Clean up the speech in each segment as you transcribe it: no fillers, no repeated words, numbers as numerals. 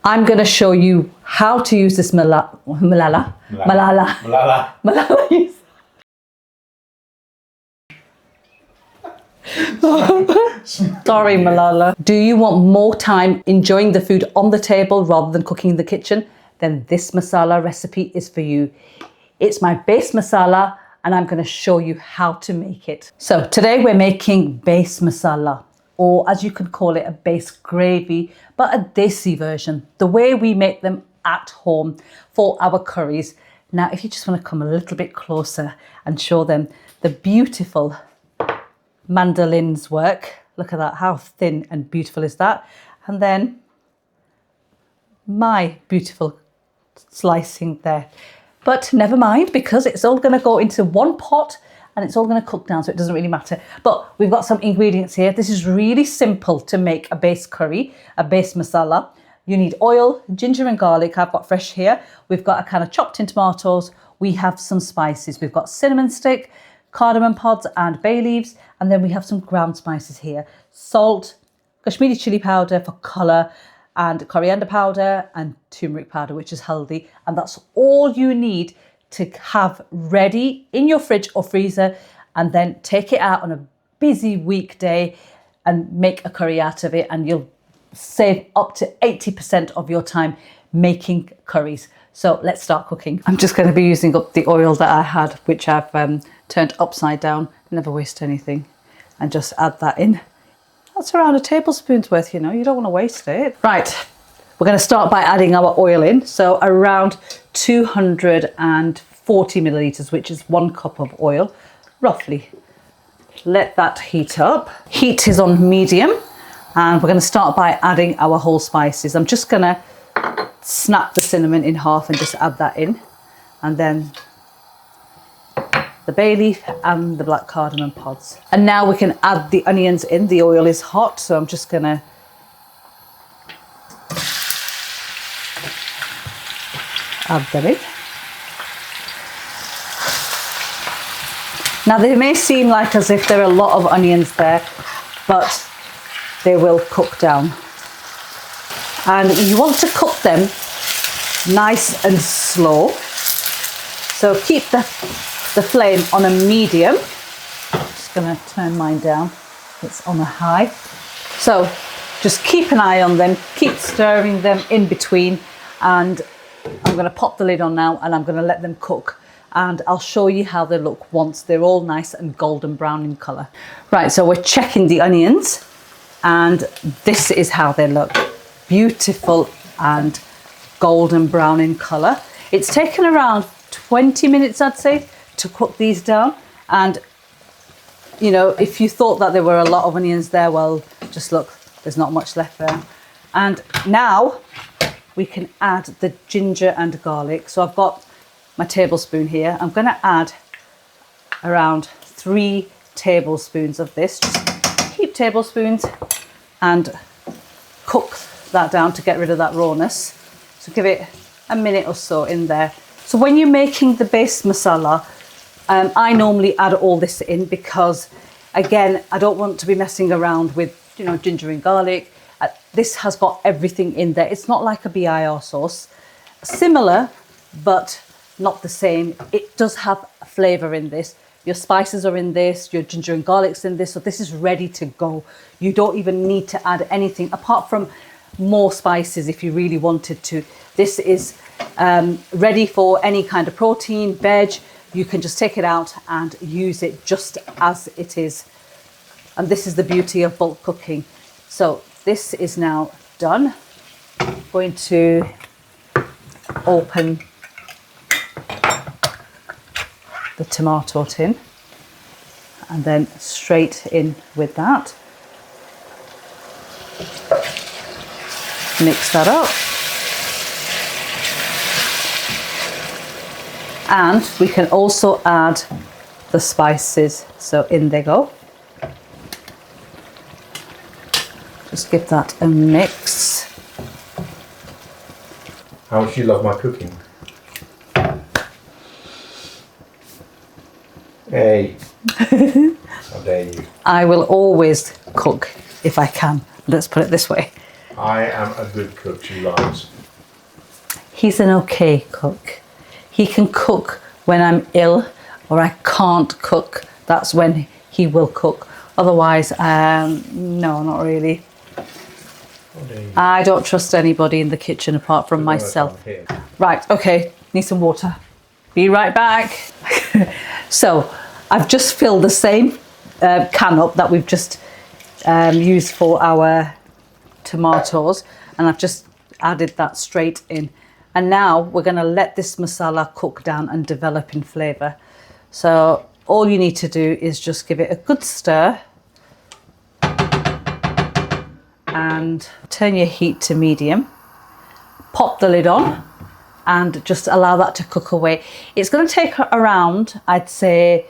I'm going to show you how to use this Malala. Sorry, Malala. Do you want more time enjoying the food on the table rather than cooking in the kitchen? Then this masala recipe is for you. It's my base masala and I'm going to show you how to make it. So today we're making base masala, or as you could call it, a base gravy, but a desi version, the way we make them at home for our curries. Now, if you just want to come a little bit closer and show them the beautiful mandolins work. Look at that, how thin and beautiful is that? And then my beautiful slicing there. But never mind, because it's all going to go into one pot and it's all going to cook down, so it doesn't really matter. But we've got some ingredients here. This is really simple to make a base curry, a base masala. You need oil, ginger and garlic. I've got fresh here. We've got a kind of chopped in tomatoes. We have some spices. We've got cinnamon stick, cardamom pods and bay leaves. And then we have some ground spices here. Salt, Kashmiri chili powder for colour, and coriander powder and turmeric powder, which is healthy. And that's all you need to have ready in your fridge or freezer, and then take it out on a busy weekday and make a curry out of it, and you'll save up to 80% of your time making curries. So let's start cooking. I'm just going to be using up the oil that I had, which I've turned upside down. Never waste anything. And just add that in. That's around a tablespoon's worth, you know, you don't want to waste it. Right, we're going to start by adding our oil in. So around 240 millilitres, which is 1 cup of oil, roughly. Let that heat up. Heat is on medium, and we're going to start by adding our whole spices. I'm just going to snap the cinnamon in half and just add that in. And then the bay leaf and the black cardamom pods. And now we can add the onions in. The oil is hot, so I'm just going to add them in. Now they may seem like as if there are a lot of onions there, but they will cook down. And you want to cook them nice and slow. So keep the flame on a medium. Just going to turn mine down. It's on a high. So just keep an eye on them, keep stirring them in between, and I'm going to pop the lid on now and I'm going to let them cook, and I'll show you how they look once they're all nice and golden brown in colour. Right, so we're checking the onions, and this is how they look. Beautiful and golden brown in colour. It's taken around 20 minutes, I'd say, to cook these down. And you know, if you thought that there were a lot of onions there, well, just look, there's not much left there. And now we can add the ginger and garlic. So I've got my tablespoon here. I'm going to add around 3 tablespoons of this. Just keep tablespoons and cook that down to get rid of that rawness. So give it a minute or so in there. So when you're making the base masala, I normally add all this in because, again, I don't want to be messing around with, you know, ginger and garlic. This has got everything in there. It's not like a BIR sauce. Similar, but not the same. It does have a flavour in this. Your spices are in this, your ginger and garlic's in this, so this is ready to go. You don't even need to add anything apart from more spices if you really wanted to. This is ready for any kind of protein, veg. You can just take it out and use it just as it is. And this is the beauty of bulk cooking. So this is now done. I'm going to open the tomato tin and then straight in with that. Mix that up. And we can also add the spices. So in they go. Just give that a mix. How much do you love my cooking? Hey. How dare you? I will always cook if I can. Let's put it this way. I am a good cook, she lies. He's an okay cook. He can cook when I'm ill or I can't cook. That's when he will cook. Otherwise, no, not really. I don't trust anybody in the kitchen apart from myself. Right, okay, need some water. Be right back. So, I've just filled the same can up that we've just used for our tomatoes, and I've just added that straight in. And now we're going to let this masala cook down and develop in flavour. So all you need to do is just give it a good stir and turn your heat to medium. Pop the lid on and just allow that to cook away. It's going to take around, I'd say,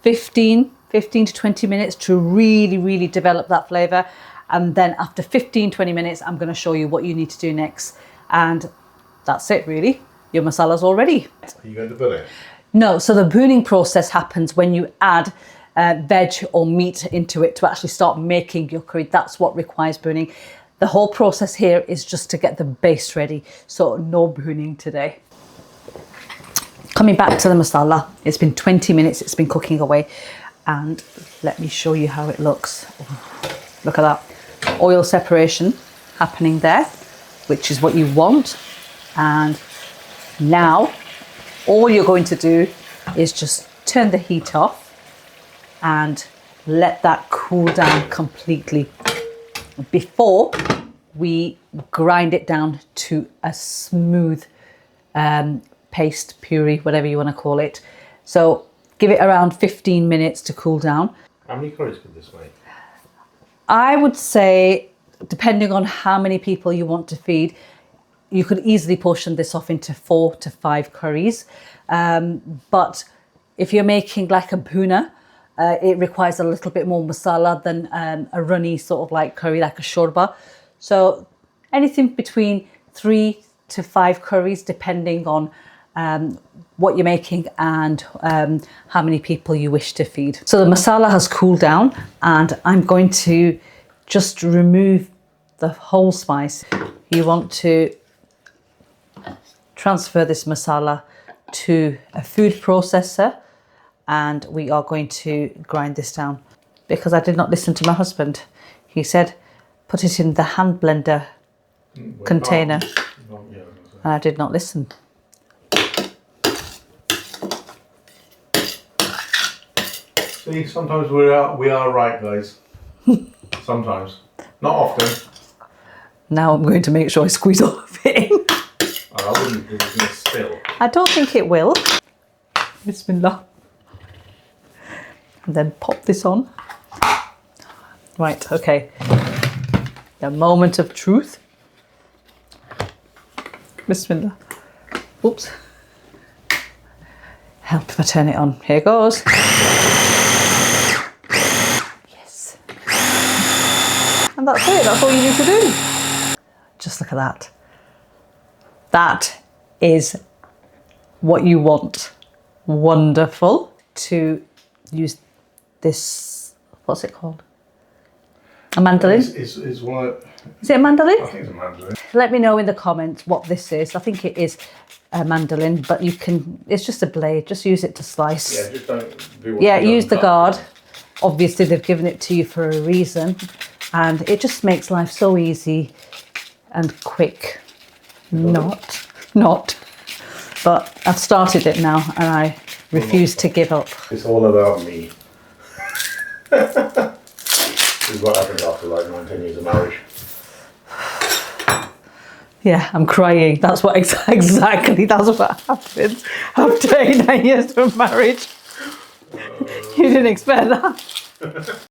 15 to 20 minutes to really develop that flavour. And then after 15-20 minutes, I'm going to show you what you need to do next. And that's it, really. Your masala's all ready. Are you going to put it? No, so the bhooning process happens when you add veg or meat into it to actually start making your curry. That's what requires bhooning. The whole process here is just to get the base ready. So no bhooning today. Coming back to the masala, it's been 20 minutes, it's been cooking away. And let me show you how it looks. Look at that. Oil separation happening there, which is what you want. And now all you're going to do is just turn the heat off and let that cool down completely before we grind it down to a smooth paste, puree, whatever you want to call it. So give it around 15 minutes to cool down. How many curries could this make? I would say, depending on how many people you want to feed, you could easily portion this off into 4 to 5 curries. But if you're making like a Bhuna, it requires a little bit more masala than a runny sort of like curry, like a shorba. So anything between 3 to 5 curries, depending on what you're making and how many people you wish to feed. So the masala has cooled down and I'm going to just remove the whole spice. You want to transfer this masala to a food processor and we are going to grind this down because I did not listen to my husband. He said put it in the hand blender container and I did not listen. See, sometimes we are right, guys. Sometimes. Not often. Now I'm going to make sure I squeeze all of it in. I wouldn't because it's going to spill. I don't think it will. Bismillah. And then pop this on. Right, okay. The moment of truth. Bismillah. Oops. Help if I turn it on. Here goes. Yes. And that's it. That's all you need to do. Just look at that. That is what you want. Wonderful. To use this, what's it called? A mandolin? It's what? Is it a mandolin? I think it's a mandolin. Let me know in the comments what this is. I think it is a mandolin, but you can, it's just a blade. Just use it to slice. Yeah, just don't do what Yeah, use the guard. Obviously, they've given it to you for a reason. And it just makes life so easy and quick. Not. But I've started it now and I refuse to give up. It's all about me. This is what happens after like 19 years of marriage. Yeah, I'm crying. That's what exactly, that's what happens after 9 years of marriage. You didn't expect that.